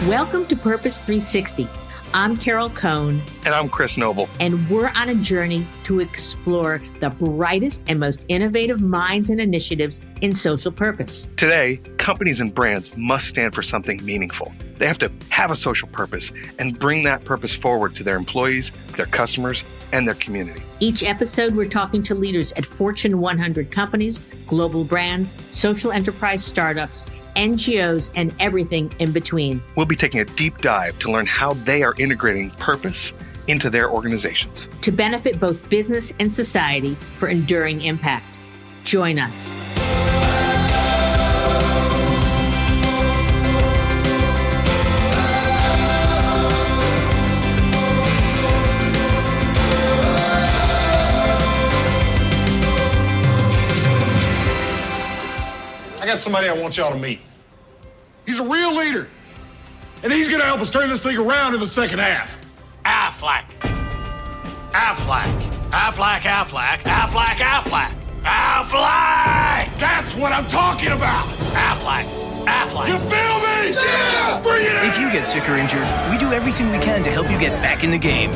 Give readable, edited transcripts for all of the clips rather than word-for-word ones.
Welcome to Purpose 360. I'm Carol Cohn. And I'm Chris Noble. And we're on a journey to explore the brightest and most innovative minds and initiatives in social purpose. Today, companies and brands must stand for something meaningful. They have to have a social purpose and bring that purpose forward to their employees, their customers, and their community. Each episode, we're talking to leaders at Fortune 100 companies, global brands, social enterprise startups, NGOs, and everything in between. We'll be taking a deep dive to learn how they are integrating purpose into their organizations to benefit both business and society for enduring impact. Join us. I got somebody I want y'all to meet. He's a real leader, and he's gonna help us turn this thing around in the second half. Aflac. Aflac. Aflac, Aflac, Aflac, Aflac. Aflac! That's what I'm talking about! Aflac. Aflac. You feel me? Yeah! Bring it in! If you get sick or injured, we do everything we can to help you get back in the game.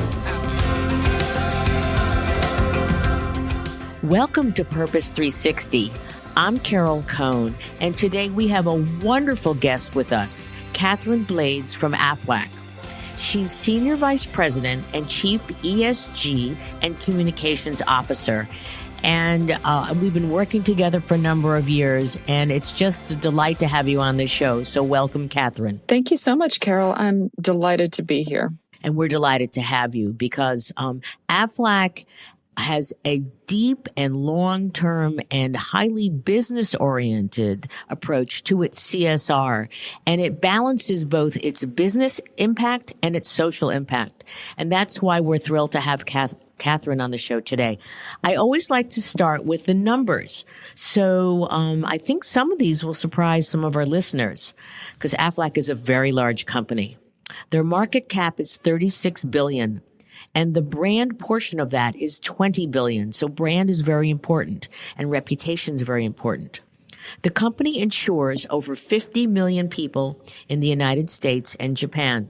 Welcome to Purpose 360. I'm Carol Cohn, and today we have a wonderful guest with us, Hernandez-Blades from Aflac. She's Senior Vice President and Chief ESG and Communications Officer, and we've been working together for a number of years, and it's just a delight to have you on the show. So welcome, Catherine. Thank you so much, Carol. I'm delighted to be here. And we're delighted to have you because Aflac has a deep and long-term and highly business-oriented approach to its CSR, and it balances both its business impact and its social impact. And that's why we're thrilled to have Catherine on the show today. I always like to start with the numbers. So I think some of these will surprise some of our listeners because Aflac is a very large company. Their market cap is $36 billion. And the brand portion of that is $20 billion. So brand is very important and reputation is very important. The company insures over 50 million people in the United States and Japan.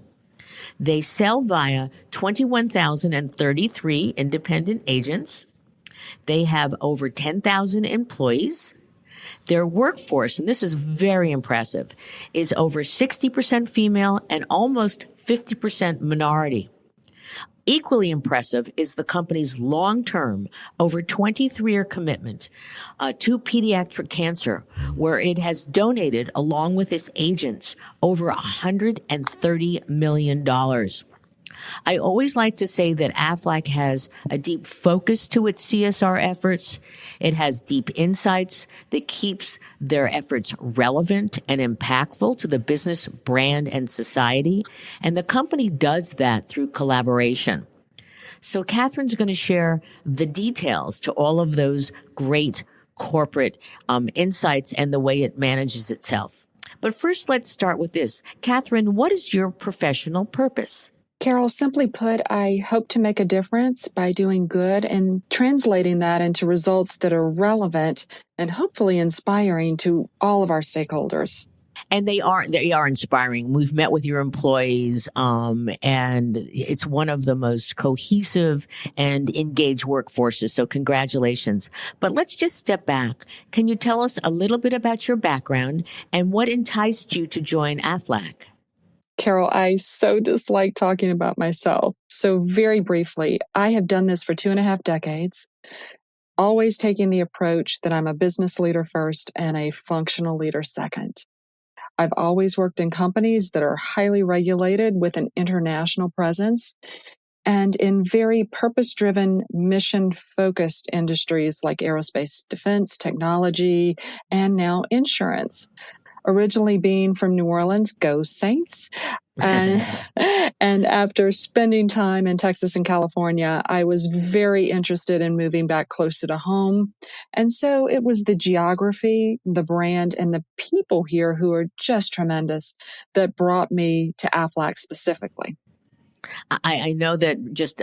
They sell via 21,033 independent agents. They have over 10,000 employees. Their workforce, and this is very impressive, is over 60% female and almost 50% minority. Equally impressive is the company's long-term, over 23-year commitment to pediatric cancer, where it has donated, along with its agents, over $130 million. I always like to say that Aflac has a deep focus to its CSR efforts. It has deep insights that keeps their efforts relevant and impactful to the business, brand, and society. And the company does that through collaboration. So Catherine's going to share the details to all of those great corporate insights and the way it manages itself. But first, let's start with this. Catherine, what is your professional purpose? Carol, simply put, I hope to make a difference by doing good and translating that into results that are relevant and hopefully inspiring to all of our stakeholders. And they are inspiring. We've met with your employees, and it's one of the most cohesive and engaged workforces. So congratulations. But let's just step back. Can you tell us a little bit about your background and what enticed you to join Aflac? Carol, I so dislike talking about myself. So very briefly, I have done this for 2.5 decades, always taking the approach that I'm a business leader first and a functional leader second. I've always worked in companies that are highly regulated with an international presence and in very purpose-driven, mission-focused industries like aerospace, defense, technology, and now insurance. Originally being from New Orleans, go Saints. And after spending time in Texas and California, I was very interested in moving back closer to home. And so it was the geography, the brand, and the people here who are just tremendous that brought me to Aflac specifically. I know that just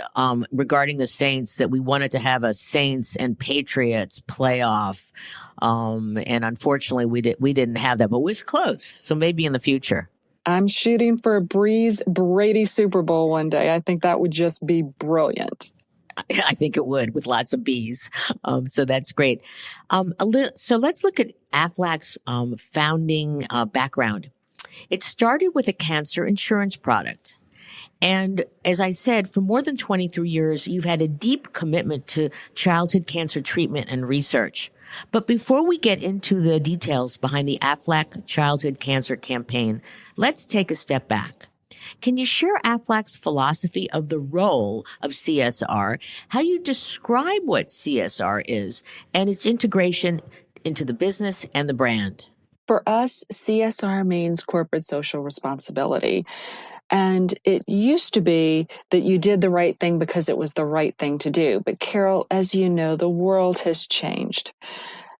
regarding the Saints, that we wanted to have a Saints and Patriots playoff, and unfortunately we didn't have that, but it was close. So maybe in the future. I'm shooting for a Breeze Brady Super Bowl one day. I think that would just be brilliant. I think it would, with lots of bees. So that's great. So let's look at Aflac's founding background. It started with a cancer insurance product. And as I said, for more than 23 years, you've had a deep commitment to childhood cancer treatment and research. But before we get into the details behind the Aflac Childhood Cancer Campaign, let's take a step back. Can you share Aflac's philosophy of the role of CSR, how you describe what CSR is, and its integration into the business and the brand? For us, CSR means corporate social responsibility. And it used to be that you did the right thing because it was the right thing to do. But Carol, as you know, the world has changed.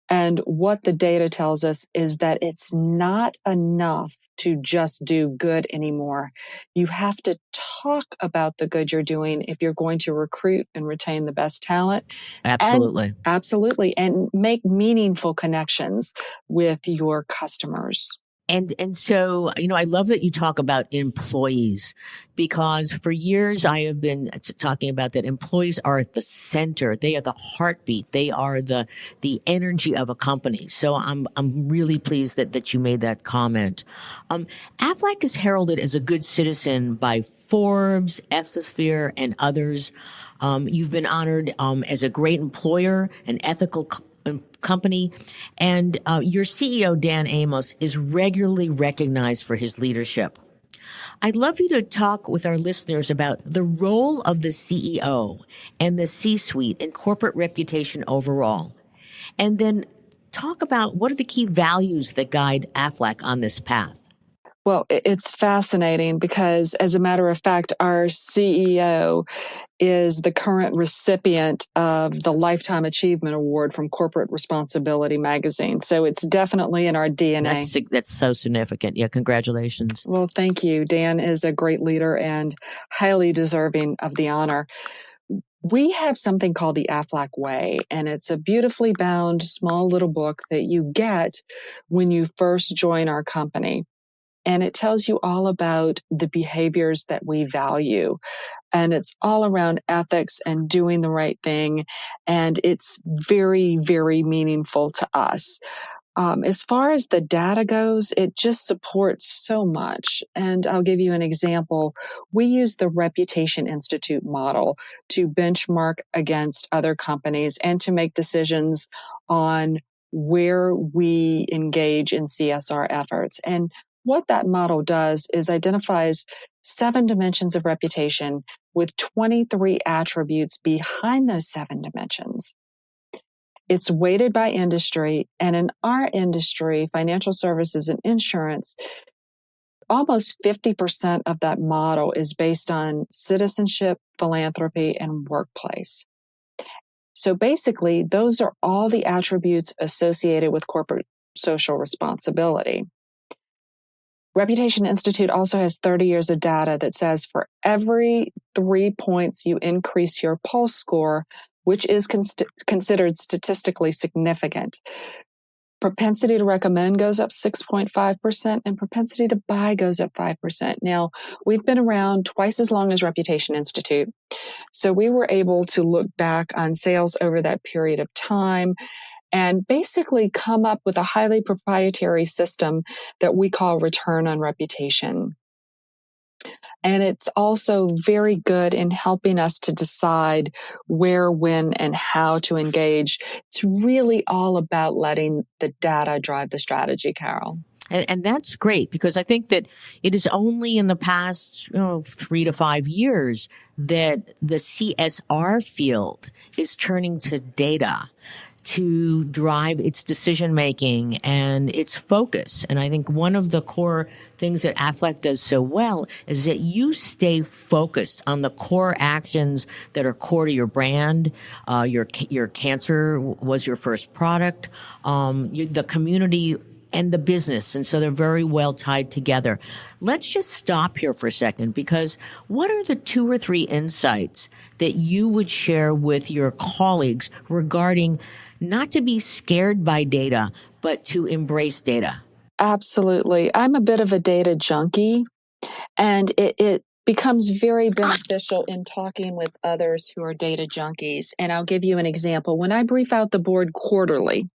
And what the data tells us is that it's not enough to just do good anymore. You have to talk about the good you're doing if you're going to recruit and retain the best talent. Absolutely. Absolutely. And make meaningful connections with your customers. And so, I love that you talk about employees, because for years I have been talking about that employees are at the center. They are the heartbeat. They are the energy of a company. So I'm really pleased that you made that comment. Aflac is heralded as a good citizen by Forbes, Ethisphere, and others. You've been honored as a great employer, an ethical company, and your CEO, Dan Amos, is regularly recognized for his leadership. I'd love you to talk with our listeners about the role of the CEO and the C-suite in corporate reputation overall, and then talk about what are the key values that guide Aflac on this path. Well, it's fascinating because, as a matter of fact, our CEO is the current recipient of the Lifetime Achievement Award from Corporate Responsibility magazine. So it's definitely in our DNA. That's so significant. Yeah, congratulations. Well, thank you. Dan is a great leader and highly deserving of the honor. We have something called the Aflac Way, and it's a beautifully bound small little book that you get when you first join our company. And it tells you all about the behaviors that we value. And it's all around ethics and doing the right thing. And it's very, very meaningful to us. As far as the data goes, it just supports so much. And I'll give you an example. We use the Reputation Institute model to benchmark against other companies and to make decisions on where we engage in CSR efforts. And what that model does is identifies 7 dimensions of reputation with 23 attributes behind those 7 dimensions. It's weighted by industry, and in our industry, financial services and insurance, almost 50% of that model is based on citizenship, philanthropy, and workplace. So basically, those are all the attributes associated with corporate social responsibility. Reputation Institute also has 30 years of data that says for every 3 points you increase your pulse score, which is considered statistically significant, propensity to recommend goes up 6.5%, and propensity to buy goes up 5%. Now, we've been around twice as long as Reputation Institute, so we were able to look back on sales over that period of time and basically come up with a highly proprietary system that we call return on reputation. And it's also very good in helping us to decide where, when, and how to engage. It's really all about letting the data drive the strategy, Carol. And that's great, because I think that it is only in the past 3 to 5 years that the CSR field is turning to data to drive its decision making and its focus. And I think one of the core things that Aflac does so well is that you stay focused on the core actions that are core to your brand. Your cancer was your first product. The community and the business. And so they're very well tied together. Let's just stop here for a second, because what are the 2 or 3 insights that you would share with your colleagues regarding not to be scared by data, but to embrace data? Absolutely. I'm a bit of a data junkie, and it becomes very beneficial in talking with others who are data junkies. And I'll give you an example. When I brief out the board quarterly,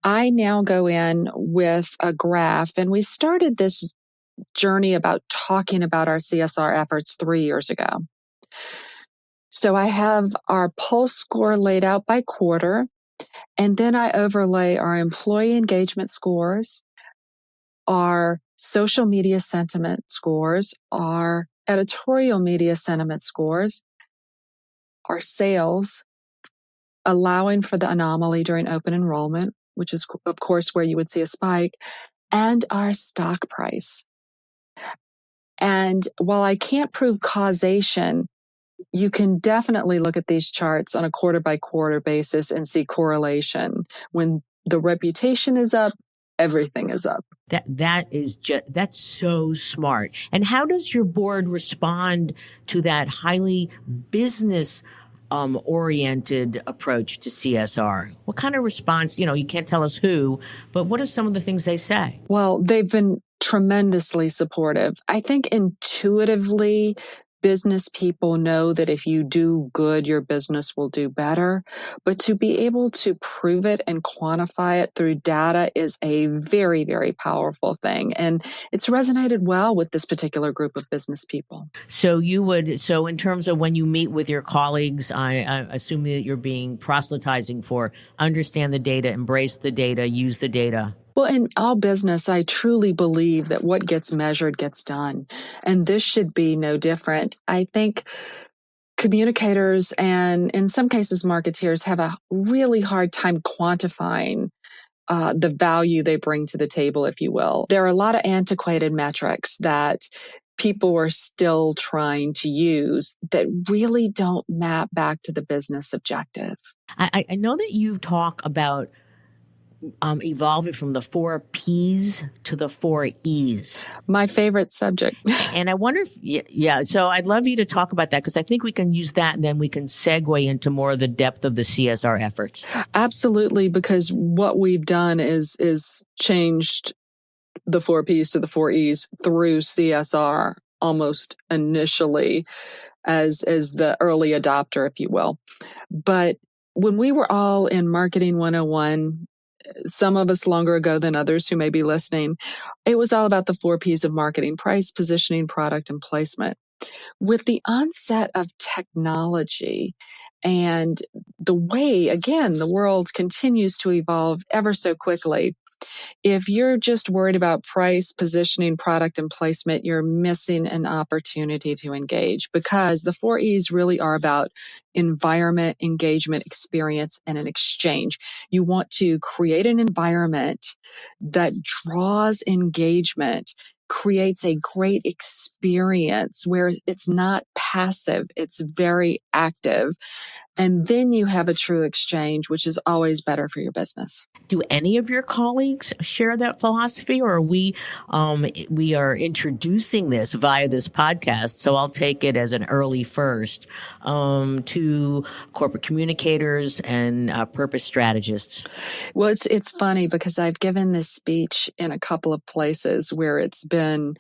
I now go in with a graph, and we started this journey about talking about our CSR efforts 3 years ago. So I have our pulse score laid out by quarter, and then I overlay our employee engagement scores, our social media sentiment scores, our editorial media sentiment scores, our sales, allowing for the anomaly during open enrollment, which is, of course, where you would see a spike, and our stock price. And while I can't prove causation, you can definitely look at these charts on a quarter by quarter basis and see correlation. When the reputation is up, everything is up. That's so smart. And how does your board respond to that highly business oriented approach to CSR? What kind of response, you can't tell us who, but what are some of the things they say? Well, they've been tremendously supportive. I think intuitively, business people know that if you do good, your business will do better. But to be able to prove it and quantify it through data is a very, very powerful thing. And it's resonated well with this particular group of business people. So in terms of when you meet with your colleagues, I assume that you're being proselytizing for understand the data, embrace the data, use the data. Well, in all business, I truly believe that what gets measured gets done. And this should be no different. I think communicators and, in some cases, marketeers have a really hard time quantifying the value they bring to the table, if you will. There are a lot of antiquated metrics that people are still trying to use that really don't map back to the business objective. I know that you talk about evolving from the 4 Ps to the 4 Es. My favorite subject. And I wonder if, so I'd love you to talk about that because I think we can use that and then we can segue into more of the depth of the CSR efforts. Absolutely, because what we've done is changed the 4 Ps to the 4 Es through CSR almost initially as the early adopter, if you will. But when we were all in Marketing 101, some of us longer ago than others who may be listening, it was all about the 4 Ps of marketing: price, positioning, product, and placement. With the onset of technology and the way, again, the world continues to evolve ever so quickly, if you're just worried about price, positioning, product, and placement, you're missing an opportunity to engage, because the 4 E's really are about environment, engagement, experience, and an exchange. You want to create an environment that draws engagement, creates a great experience where it's not passive, it's very active. And then you have a true exchange, which is always better for your business. Do any of your colleagues share that philosophy, or are we are introducing this via this podcast? So I'll take it as an early first to corporate communicators and purpose strategists. Well, it's funny because I've given this speech in a couple of places where it's been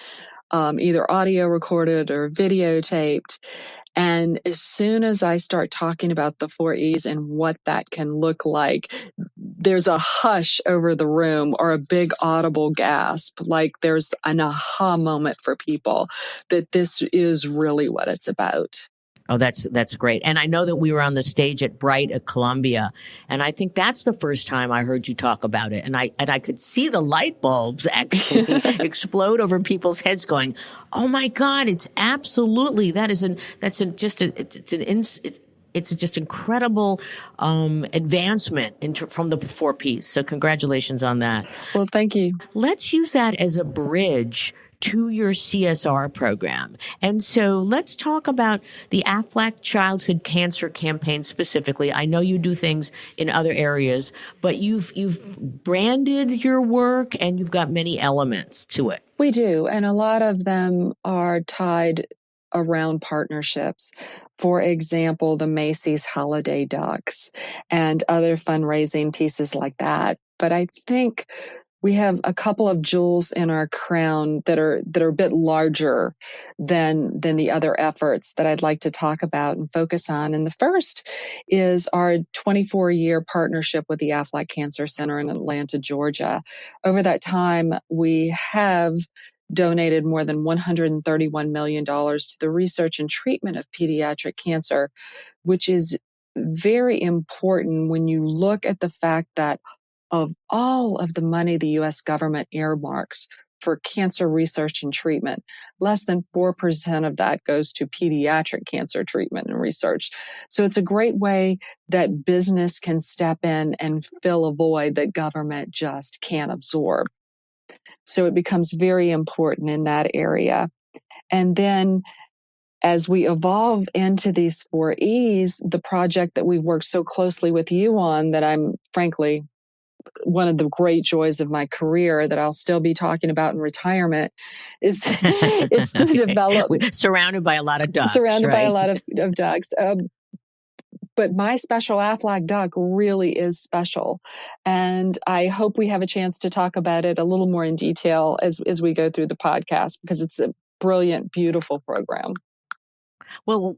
either audio recorded or videotaped. And as soon as I start talking about the 4 E's and what that can look like, there's a hush over the room or a big audible gasp, like there's an aha moment for people that this is really what it's about. Oh, that's great. And I know that we were on the stage at Bright at Columbia, and I think that's the first time I heard you talk about it. And I could see the light bulbs actually explode over people's heads going, "Oh my God, it's absolutely, it's just incredible advancement from the 4 Ps. So congratulations on that. Well, thank you. Let's use that as a bridge to your CSR program. And so let's talk about the Aflac Childhood Cancer Campaign specifically. I know you do things in other areas, but you've branded your work and you've got many elements to it. We do, and a lot of them are tied around partnerships. For example, the Macy's Holiday Ducks and other fundraising pieces like that. But I think we have a couple of jewels in our crown that are a bit larger than the other efforts that I'd like to talk about and focus on. And the first is our 24-year partnership with the Aflac Cancer Center in Atlanta, Georgia. Over that time, we have donated more than $131 million to the research and treatment of pediatric cancer, which is very important when you look at the fact that of all of the money the U.S. government earmarks for cancer research and treatment, less than 4% of that goes to pediatric cancer treatment and research. So it's a great way that business can step in and fill a void that government just can't absorb. So it becomes very important in that area. And then as we evolve into these 4Es, the project that we've worked so closely with you on that I'm frankly one of the great joys of my career that I'll still be talking about in retirement is it's to develop surrounded by a lot of ducks, by a right? lot of ducks. But my special Aflac duck really is special. And I hope we have a chance to talk about it a little more in detail as we go through the podcast, because it's a brilliant, beautiful program. Well,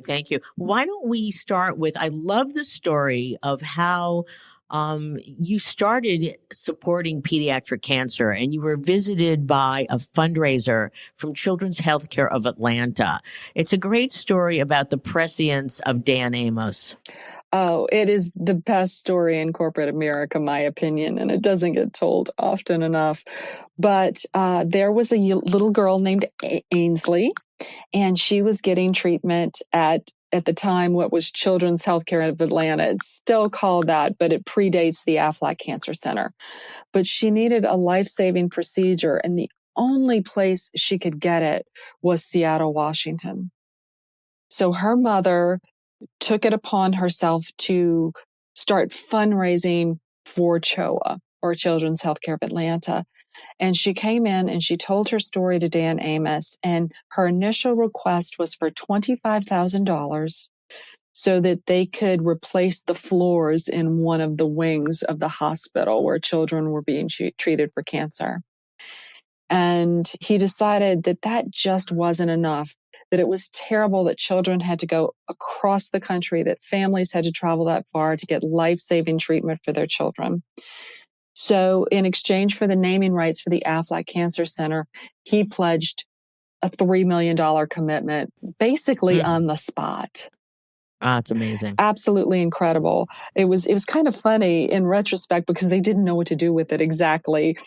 thank you. Why don't we start with, I love the story of how you started supporting pediatric cancer, and you were visited by a fundraiser from Children's Healthcare of Atlanta. It's a great story about the prescience of Dan Amos. Oh, it is the best story in corporate America, my opinion, and it doesn't get told often enough. But there was a little girl named Ainsley, and she was getting treatment at the time what was Children's Healthcare of Atlanta. It's still called that, but it predates the Aflac Cancer Center. But she needed a life-saving procedure, and the only place she could get it was Seattle, Washington. So her mother took it upon herself to start fundraising for CHOA, or Children's Healthcare of Atlanta. And she came in and she told her story to Dan Amos. And her initial request was for $25,000 so that they could replace the floors in one of the wings of the hospital where children were being treated for cancer. And he decided that that just wasn't enough, that it was terrible that children had to go across the country, that families had to travel that far to get life-saving treatment for their children. So in exchange for the naming rights for the Aflac Cancer Center, he pledged a $3 million commitment, basically on the spot. It's amazing. Absolutely incredible. It was kind of funny in retrospect because they didn't know what to do with it exactly.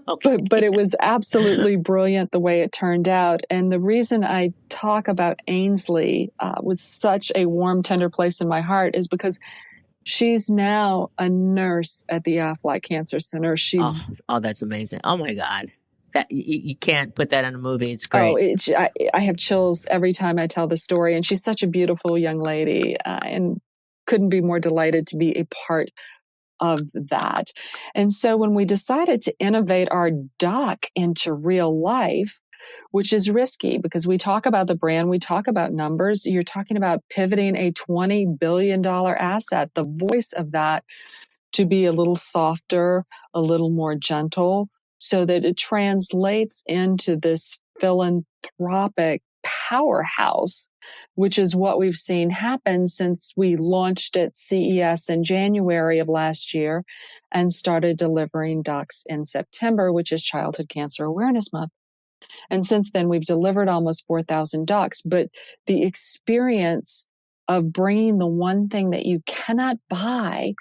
Okay. But it was absolutely brilliant the way it turned out. And the reason I talk about Ainsley with such a warm, tender place in my heart is because she's now a nurse at the Aflac Cancer Center. Oh, that's amazing. Oh my God. That you can't put that in a movie. It's great. I have chills every time I tell the story. And she's such a beautiful young lady and couldn't be more delighted to be a part of that. And so when we decided to innovate our duck into real life, which is risky because we talk about the brand, we talk about numbers, you're talking about pivoting a $20 billion asset, the voice of that to be a little softer, a little more gentle, so that it translates into this philanthropic powerhouse, which is what we've seen happen since we launched at CES in January of last year and started delivering ducks in September, which is Childhood Cancer Awareness Month. And since then, we've delivered almost 4,000 ducks. But the experience of bringing the one thing that you cannot buy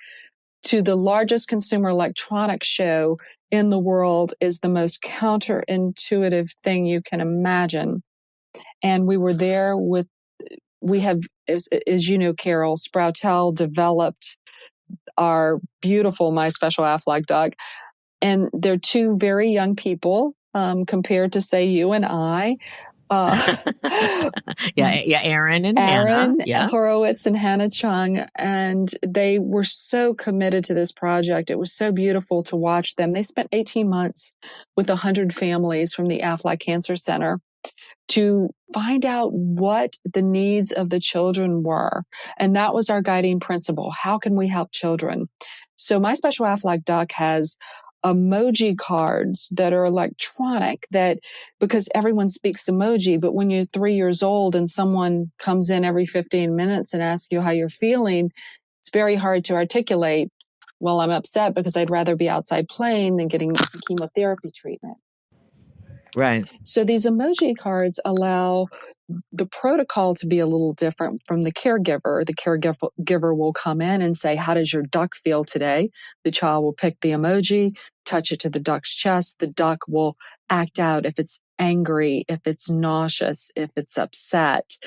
to the largest consumer electronics show in the world is the most counterintuitive thing you can imagine. And we were there we have, as you know, Carol, Sproutel developed our beautiful My Special Aflac duck. And they're two very young people compared to, say, you and I. Aaron and Hannah. Yeah. Horowitz and Hannah Chung. And they were so committed to this project. It was so beautiful to watch them. They spent 18 months with 100 families from the Aflac Cancer Center to find out what the needs of the children were. And that was our guiding principle. How can we help children? So My Special Aflac duck has emoji cards that are electronic, that because everyone speaks emoji, but when you're 3 years old and someone comes in every 15 minutes and asks you how you're feeling, it's very hard to articulate, well, I'm upset because I'd rather be outside playing than getting chemotherapy treatment. Right. So these emoji cards allow the protocol to be a little different from the caregiver. The caregiver will come in and say, how does your duck feel today? The child will pick the emoji, touch it to the duck's chest. The duck will act out if it's angry, if it's nauseous, if it's upset.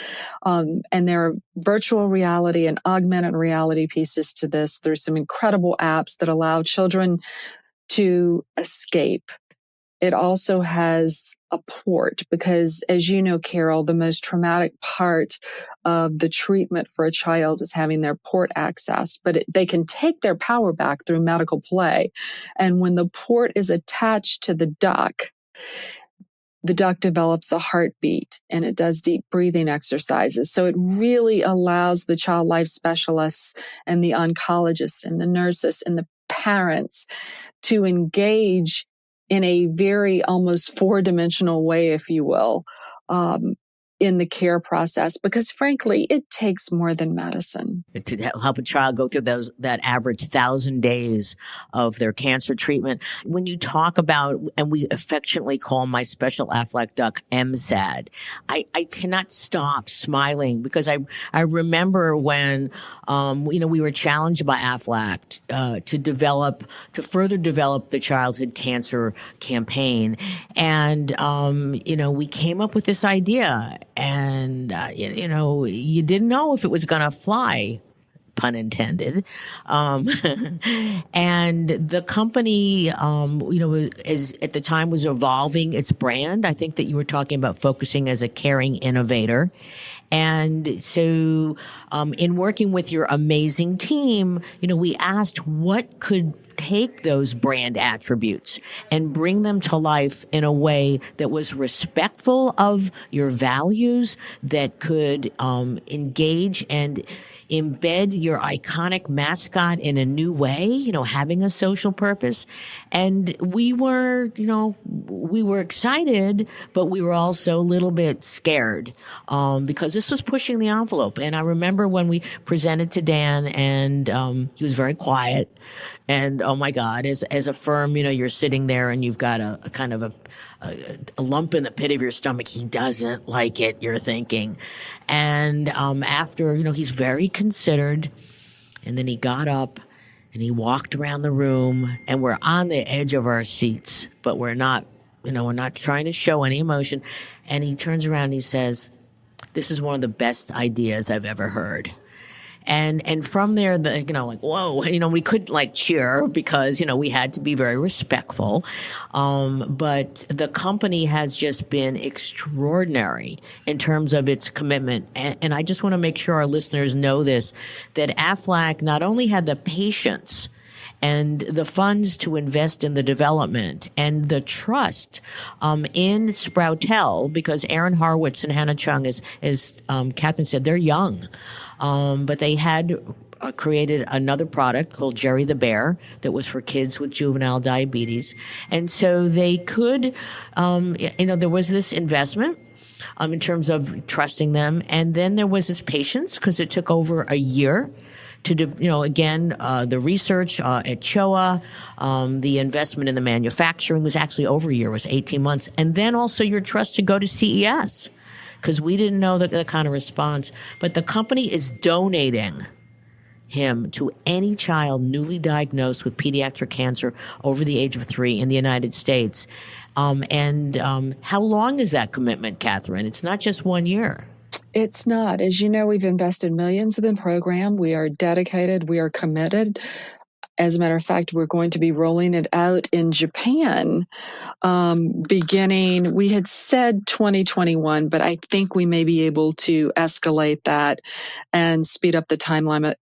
And there are virtual reality and augmented reality pieces to this. There's some incredible apps that allow children to escape. It also has a port because, as you know, Carol, the most traumatic part of the treatment for a child is having their port access, but they can take their power back through medical play. And when the port is attached to the duck develops a heartbeat and it does deep breathing exercises. So it really allows the child life specialists and the oncologists and the nurses and the parents to engage in a very almost four-dimensional way, if you will, in the care process, because frankly, it takes more than medicine. To help a child go through that average 1,000 days of their cancer treatment. When you talk about, and we affectionately call my special Aflac duck MSAD, I cannot stop smiling because I remember when, we were challenged by Aflac to further develop the childhood cancer campaign. And, we came up with this idea. And, you didn't know if it was going to fly, pun intended. And the company, at the time was evolving its brand. I think that you were talking about focusing as a caring innovator. And so, in working with your amazing team, we asked what could take those brand attributes and bring them to life in a way that was respectful of your values, that could engage and embed your iconic mascot in a new way, having a social purpose. And we were excited, but we were also a little bit scared, because this was pushing the envelope. And I remember when we presented to Dan, and he was very quiet. And oh my God, as a firm, you're sitting there and you've got a kind of a lump in the pit of your stomach. He doesn't like it, you're thinking. And after, he's very considered. And then he got up and he walked around the room, and we're on the edge of our seats, but we're not trying to show any emotion. And he turns around and he says, "This is one of the best ideas I've ever heard." And from there, whoa, we couldn't cheer because, we had to be very respectful. But the company has just been extraordinary in terms of its commitment. And I just want to make sure our listeners know this, that Aflac not only had the patience and the funds to invest in the development and the trust in Sproutel, because Aaron Harwitz and Hannah Chung, as Catherine said, they're young. But they had created another product called Jerry the Bear that was for kids with juvenile diabetes. And so they could, there was this investment in terms of trusting them. And then there was this patience, because it took over a year to, the research at CHOA, the investment in the manufacturing was actually over a year, was 18 months. And then also your trust to go to CES, because we didn't know the kind of response. But the company is donating him to any child newly diagnosed with pediatric cancer over the age of 3 in the United States. How long is that commitment, Catherine? It's not just 1 year. It's not. As you know, we've invested millions in the program. We are dedicated. We are committed. As a matter of fact, we're going to be rolling it out in Japan beginning, we had said 2021, but I think we may be able to escalate that and speed up the timeline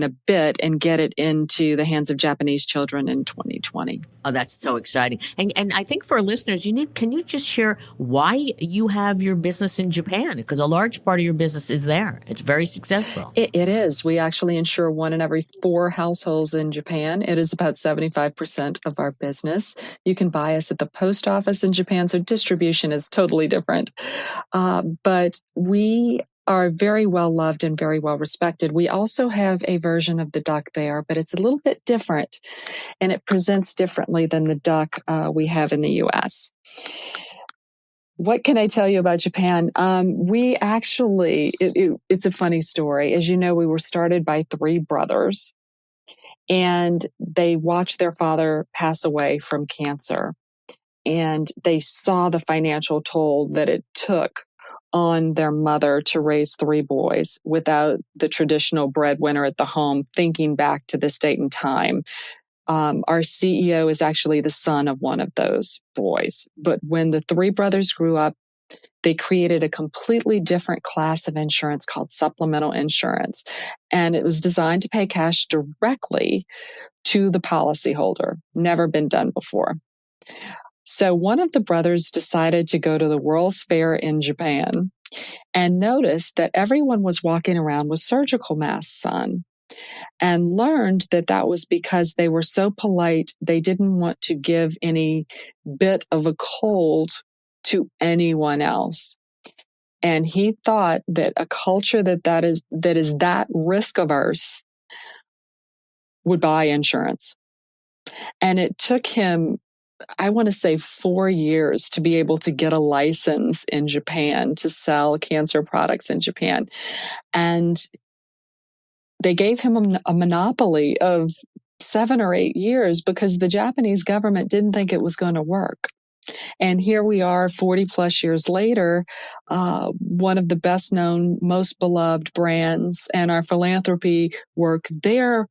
a bit and get it into the hands of Japanese children in 2020. Oh, that's so exciting. And I think for our listeners, can you just share why you have your business in Japan? Because a large part of your business is there. It's very successful. It is. We actually insure 1 in every 4 households in Japan Japan. It is about 75% of our business. You can buy us at the post office in Japan, so distribution is totally different. But we are very well loved and very well respected. We also have a version of the duck there, but it's a little bit different, and it presents differently than the duck we have in the U.S. What can I tell you about Japan? We actually, it's a funny story. As you know, we were started by three brothers, and they watched their father pass away from cancer. And they saw the financial toll that it took on their mother to raise three boys without the traditional breadwinner at the home, thinking back to this date and time. Our CEO is actually the son of one of those boys. But when the three brothers grew up, they created a completely different class of insurance called supplemental insurance. And it was designed to pay cash directly to the policyholder. Never been done before. So one of the brothers decided to go to the World's Fair in Japan and noticed that everyone was walking around with surgical masks on, and learned that that was because they were so polite, they didn't want to give any bit of a cold to anyone else. And he thought that a culture that is that risk averse would buy insurance. And it took him, I want to say, 4 years to be able to get a license in Japan to sell cancer products in Japan. And they gave him a monopoly of 7 or 8 years because the Japanese government didn't think it was going to work. And here we are 40 plus years later, one of the best known, most beloved brands, and our philanthropy work there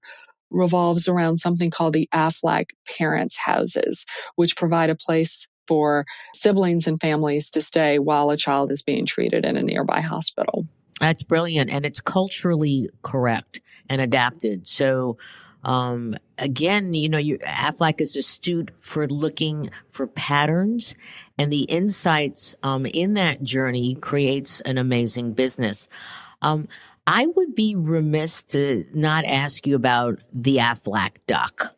revolves around something called the Aflac Parents Houses, which provide a place for siblings and families to stay while a child is being treated in a nearby hospital. That's brilliant. And it's culturally correct and adapted. So, again, Aflac is astute for looking for patterns, and the insights in that journey creates an amazing business. I would be remiss to not ask you about the Aflac duck.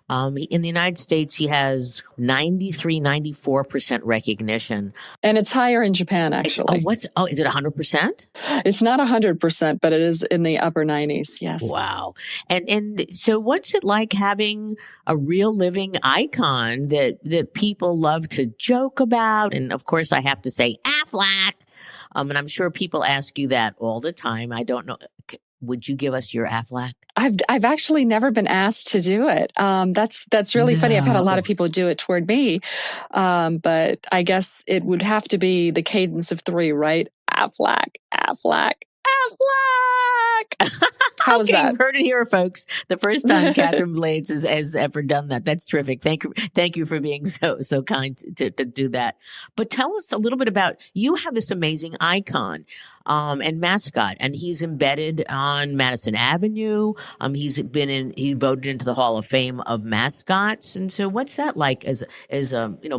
In the United States, he has 94% recognition. And it's higher in Japan, actually. Is it 100%? It's not 100%, but it is in the upper 90s, yes. Wow. And so what's it like having a real living icon that people love to joke about? And of course, I have to say Aflac. And I'm sure people ask you that all the time. I don't know. Would you give us your Aflac? I've actually never been asked to do it. That's really funny. I've had a lot of people do it toward me, but I guess it would have to be the cadence of 3, right? Aflac, Aflac, Aflac. How was that? You've heard it here, folks. The first time Catherine Blades has ever done that. That's terrific. Thank you for being so kind to do that. But tell us a little bit about, you have this amazing icon and mascot, and he's embedded on Madison Avenue. He voted into the Hall of Fame of mascots. And so what's that like as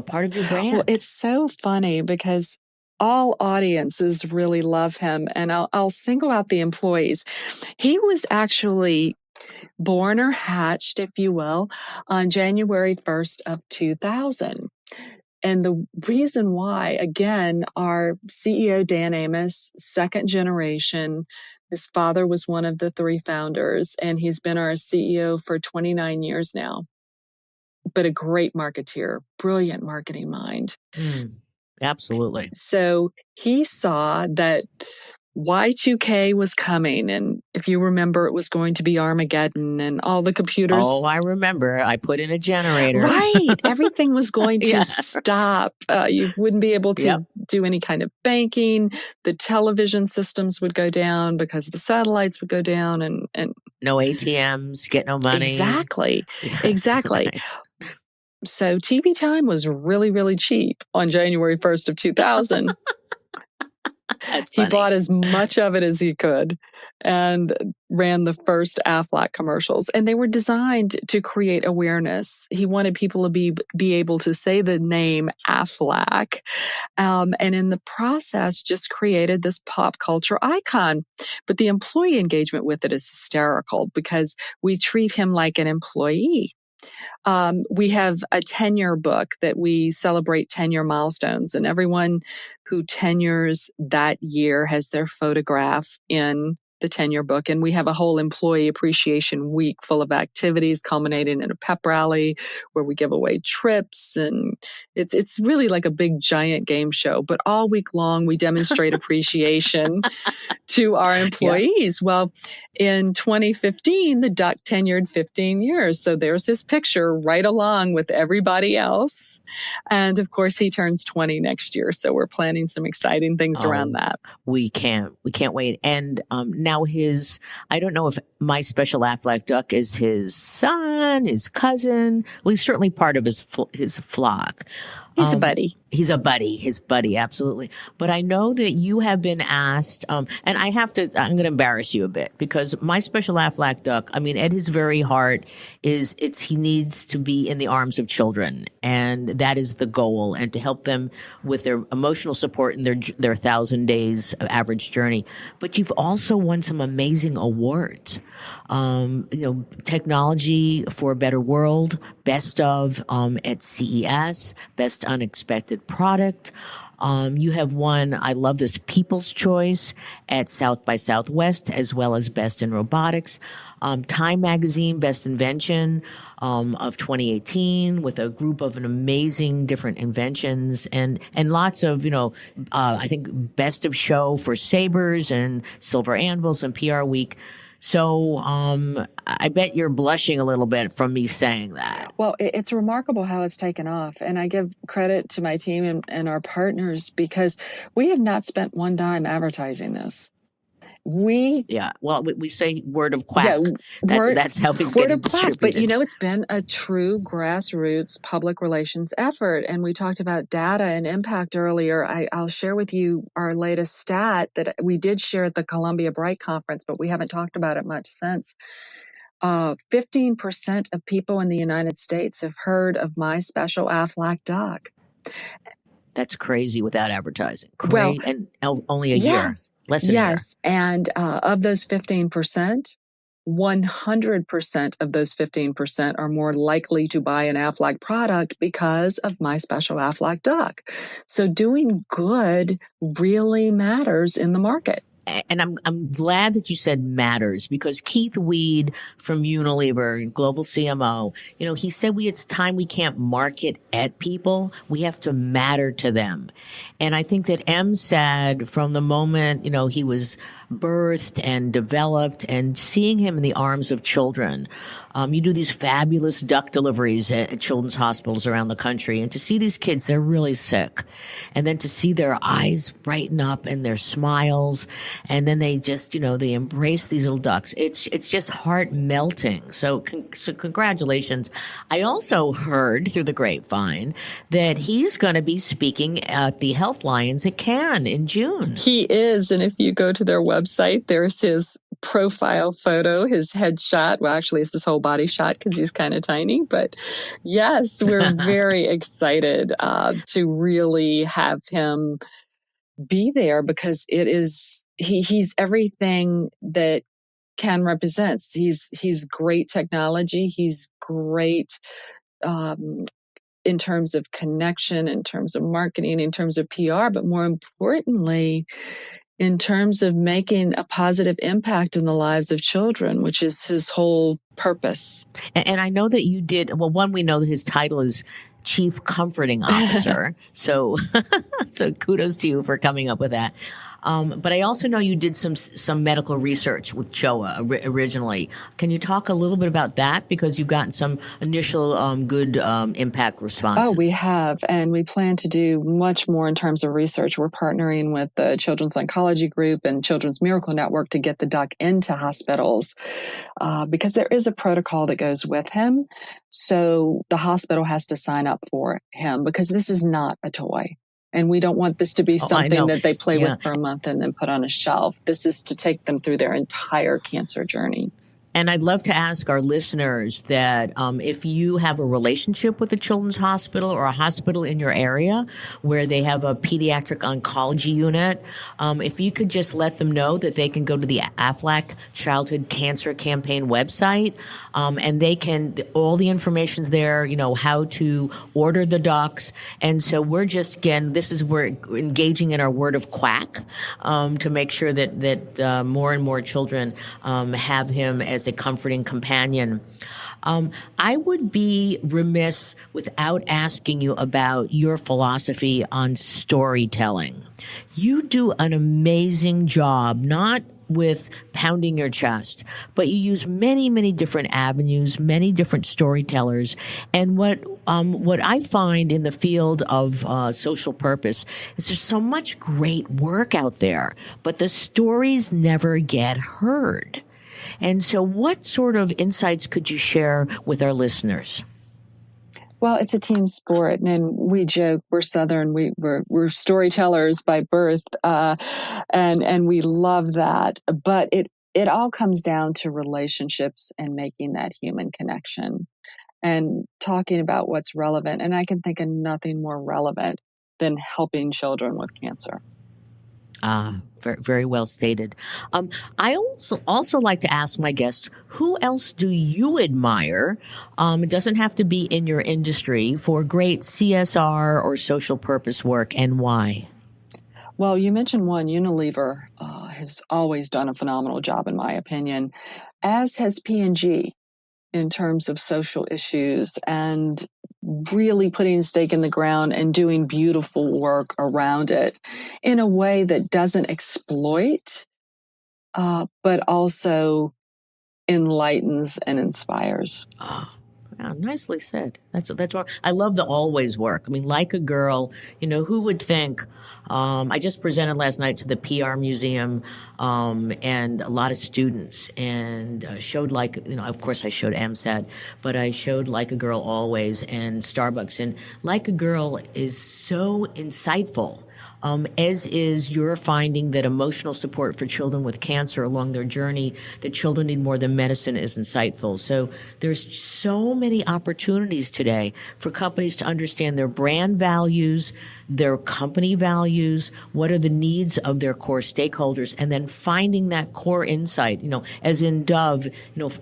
part of your brand? Well, it's so funny because all audiences really love him, and I'll single out the employees. He was actually born or hatched, if you will, on January 1st of 2000. And the reason why, again, our CEO, Dan Amos, second generation, his father was one of the 3 founders, and he's been our CEO for 29 years now. But a great marketeer, brilliant marketing mind. Absolutely. So he saw that Y2K was coming, and if you remember, it was going to be Armageddon, and all the computers. Oh, I remember. I put in a generator. Right. Everything was going to stop. You wouldn't be able to do any kind of banking. The television systems would go down because the satellites would go down, and no ATMs, get no money. Exactly. Right. So TV time was really, really cheap on January 1st of 2000. He bought as much of it as he could. and ran the first Aflac commercials. And they were designed to create awareness. He wanted people to be able to say the name Aflac. And in the process, just created this pop culture icon. But the employee engagement with it is hysterical because we treat him like an employee. We have a tenure book that we celebrate tenure milestones, and everyone who tenures that year has their photograph in the tenure book. And we have a whole employee appreciation week full of activities culminating in a pep rally where we give away trips. And it's really like a big giant game show. But all week long, we demonstrate appreciation to our employees. Yeah. Well, in 2015, the duck tenured 15 years. So there's his picture right along with everybody else. And of course, he turns 20 next year. So we're planning some exciting things around that. We can't wait. And now I don't know if My Special Aflac Duck is his son, his cousin. Well, he's certainly part of his flock. He's a buddy. He's a buddy, his buddy, absolutely. But I know that you have been asked, and I'm going to embarrass you a bit because My Special Aflac Duck, I mean, at his very heart he needs to be in the arms of children. And that is the goal, and to help them with their emotional support in their 1,000 days of average journey. But you've also won some amazing awards. Technology for a Better World, Best of at CES, Best Unexpected Product. You have won, I love this, People's Choice at South by Southwest, as well as Best in Robotics. Time Magazine, Best Invention of 2018, with a group of an amazing different inventions and lots of, I think Best of Show for Sabers and Silver Anvils and PR Week. So I bet you're blushing a little bit from me saying that. Well, it's remarkable how it's taken off. And I give credit to my team and our partners because we have not spent one dime advertising this. We say word of quack. Yeah, that's how it's getting distributed. But it's been a true grassroots public relations effort. And we talked about data and impact earlier. I'll share with you our latest stat that we did share at the Columbia Bright Conference, but we haven't talked about it much since. 15% of people in the United States have heard of My Special Aflac Duck. That's crazy without advertising. Well, and only a year. Less than a year. And of those 15%, 100% of those 15% are more likely to buy an Aflac product because of My Special Aflac Duck. So doing good really matters in the market. And I'm glad that you said matters, because Keith Weed from Unilever, global CMO, he said it's time we can't market at people. We have to matter to them. And I think that M said from the moment, he was birthed and developed, and seeing him in the arms of children. You do these fabulous duck deliveries at children's hospitals around the country, and to see these kids, they're really sick. And then to see their eyes brighten up and their smiles, and then they just, they embrace these little ducks. It's just heart melting. So congratulations. I also heard through the grapevine that he's going to be speaking at the Health Lions at Cannes in June. He is. And if you go to their website, there's his profile photo, his headshot. Well, actually, it's his whole body shot because he's kind of tiny. But yes, we're very excited to really have him be there, because he's everything that Ken represents. He's great technology. He's great in terms of connection, in terms of marketing, in terms of PR, but more importantly, in terms of making a positive impact in the lives of children, which is his whole purpose. And I know that you did, well, one, we know that his title is Chief Comforting Officer. so kudos to you for coming up with that. But I also know you did some medical research with CHOA originally. Can you talk a little bit about that? Because you've gotten some initial good impact responses. Oh, we have. And we plan to do much more in terms of research. We're partnering with the Children's Oncology Group and Children's Miracle Network to get the duck into hospitals because there is a protocol that goes with him. So the hospital has to sign up for him because this is not a toy. And we don't want this to be Oh, I something know. that they play Yeah. with for a month and then put on a shelf. This is to take them through their entire cancer journey. And I'd love to ask our listeners that if you have a relationship with a children's hospital or a hospital in your area where they have a pediatric oncology unit, if you could just let them know that they can go to the Aflac Childhood Cancer Campaign website, and they can, all the information's there, how to order the ducks. And so we're just, again, we're engaging in our word of quack to make sure that more and more children have him as a comforting companion. I would be remiss without asking you about your philosophy on storytelling. You do an amazing job, not with pounding your chest, but you use many, many different avenues, many different storytellers. And what I find in the field of social purpose is there's so much great work out there, but the stories never get heard. And so what sort of insights could you share with our listeners? Well, it's a team sport, and we joke we're Southern. We're storytellers by birth, and we love that. But it all comes down to relationships and making that human connection and talking about what's relevant. And I can think of nothing more relevant than helping children with cancer. Very, very well stated. I also like to ask my guests, who else do you admire? It doesn't have to be in your industry, for great CSR or social purpose work, and why? Well, you mentioned one, Unilever has always done a phenomenal job, in my opinion, as has P&G in terms of social issues and really putting a stake in the ground and doing beautiful work around it in a way that doesn't exploit, but also enlightens and inspires. Oh, wow, nicely said. That's what I love. The always work. I mean, like a girl. Who would think? I just presented last night to the PR museum and a lot of students, and showed of course I showed AMSAT, but I showed Like a Girl Always and Starbucks, and Like a Girl is so insightful. As is your finding that emotional support for children with cancer along their journey, that children need more than medicine, is insightful. So there's so many opportunities today for companies to understand their brand values, their company values, what are the needs of their core stakeholders, and then finding that core insight. As in Dove,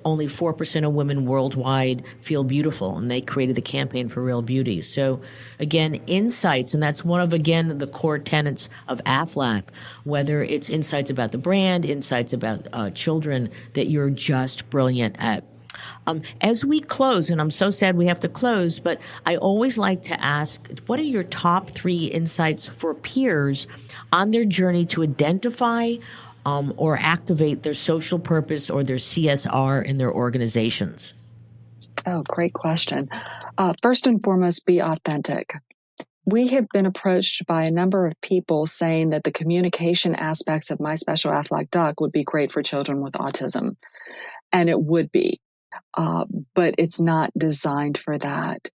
only 4% of women worldwide feel beautiful, and they created the campaign for Real Beauty. So again, insights, and that's one of, again, the core tenets of Aflac, whether it's insights about the brand, insights about children, that you're just brilliant at. As we close, and I'm so sad we have to close, but I always like to ask, what are your top 3 insights for peers on their journey to identify or activate their social purpose or their CSR in their organizations? Oh, great question. First and foremost, be authentic. We have been approached by a number of people saying that the communication aspects of My Special Aflac Duck would be great for children with autism. And it would be. But it's not designed for that.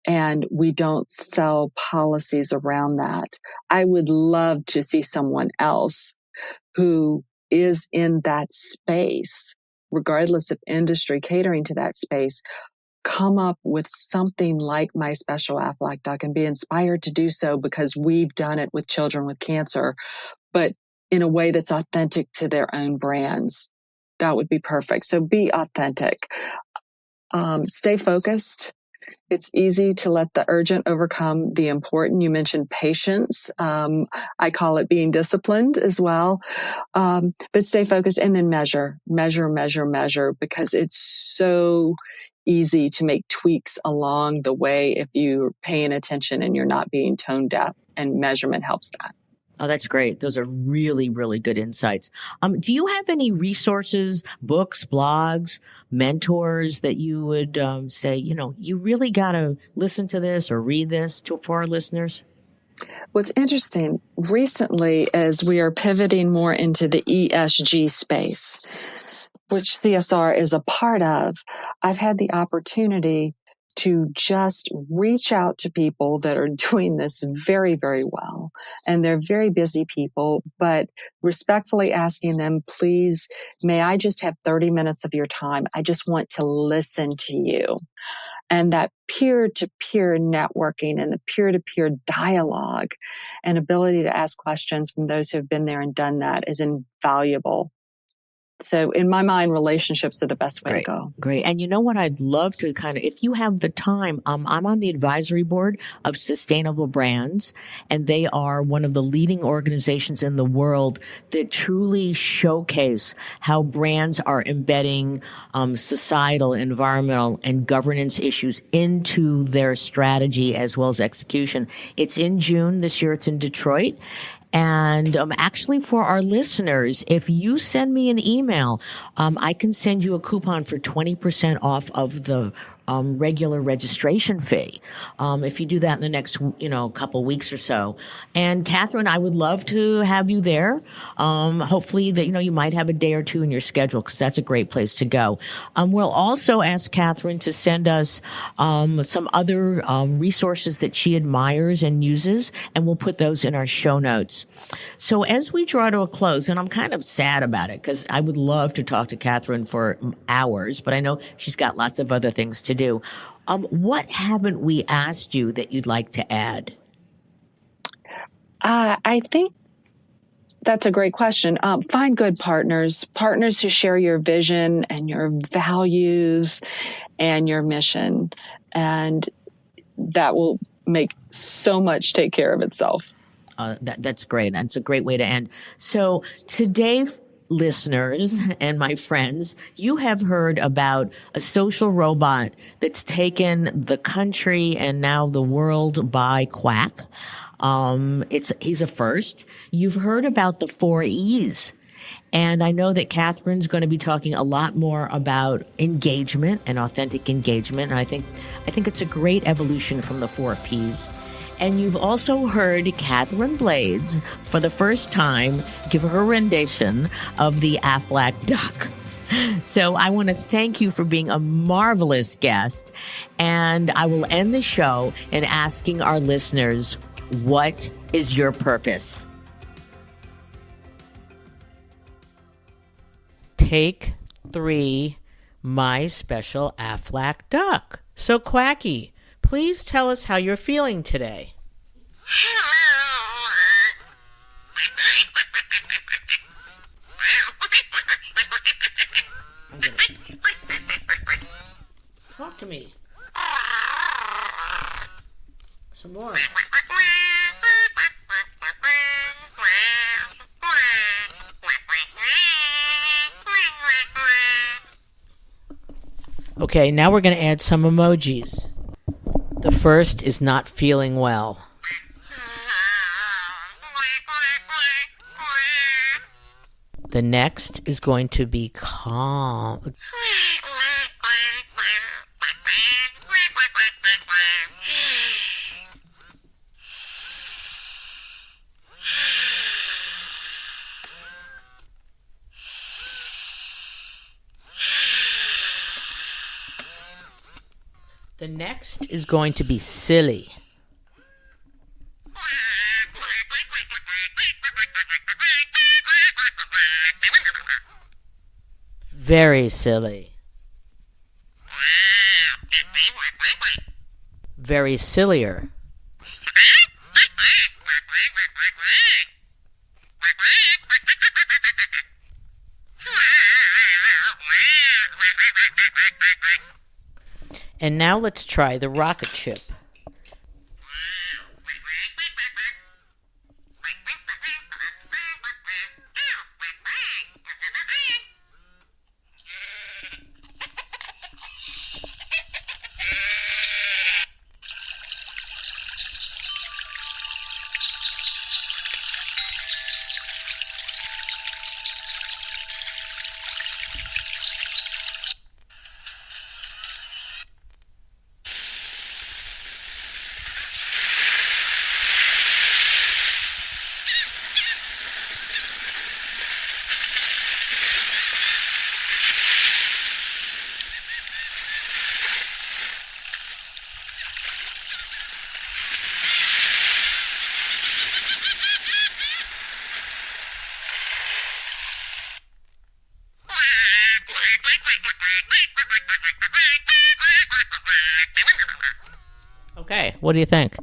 And we don't sell policies around that. I would love to see someone else who is in that space, regardless of industry catering to that space, come up with something like My Special Aflac Duck and be inspired to do so because we've done it with children with cancer, but in a way that's authentic to their own brands. That would be perfect. So be authentic. Stay focused. It's easy to let the urgent overcome the important. You mentioned patience. I call it being disciplined as well. But stay focused and then measure, because it's so easy to make tweaks along the way if you're paying attention and you're not being tone deaf, and measurement helps that. Oh, that's great. Those are really, really good insights. Do you have any resources, books, blogs, mentors that you would say, you really got to listen to this or read this for our listeners? What's interesting recently, as we are pivoting more into the ESG space, which CSR is a part of, I've had the opportunity to just reach out to people that are doing this very, very well. And they're very busy people, but respectfully asking them, please, may I just have 30 minutes of your time? I just want to listen to you. And that peer-to-peer networking and the peer-to-peer dialogue and ability to ask questions from those who have been there and done that is invaluable. So in my mind, relationships are the best way to go. Great. And you know what? I'd love to if you have the time, I'm on the advisory board of Sustainable Brands, and they are one of the leading organizations in the world that truly showcase how brands are embedding societal, environmental, and governance issues into their strategy as well as execution. It's in June this year. It's in Detroit. And actually, for our listeners, if you send me an email, I can send you a coupon for 20% off of the regular registration fee. If you do that in the next, couple weeks or so. And Catherine, I would love to have you there. Hopefully that, you might have a day or two in your schedule, because that's a great place to go. We'll also ask Catherine to send us some other resources that she admires and uses, and we'll put those in our show notes. So as we draw to a close, and I'm kind of sad about it because I would love to talk to Catherine for hours, but I know she's got lots of other things to do. What haven't we asked you that you'd like to add? I think that's a great question. Find good partners who share your vision and your values and your mission. And that will make so much take care of itself. That's great. That's a great way to end. So today, listeners and my friends, you have heard about a social robot that's taken the country and now the world by quack. He's a first. You've heard about the 4 E's. And I know that Catherine's going to be talking a lot more about engagement and authentic engagement. And I think it's a great evolution from the 4 P's. And you've also heard Hernandez-Blades for the first time give her rendition of the Aflac duck. So I want to thank you for being a marvelous guest. And I will end the show in asking our listeners, what is your purpose? Take 3, my special Aflac duck. So Quacky, please tell us how you're feeling today. Talk to me. Some more. Okay, now we're going to add some emojis. The first is not feeling well. The next is going to be calm. The next is going to be silly. Very silly. Very sillier. And now let's try the rocket ship. Okay, what do you think?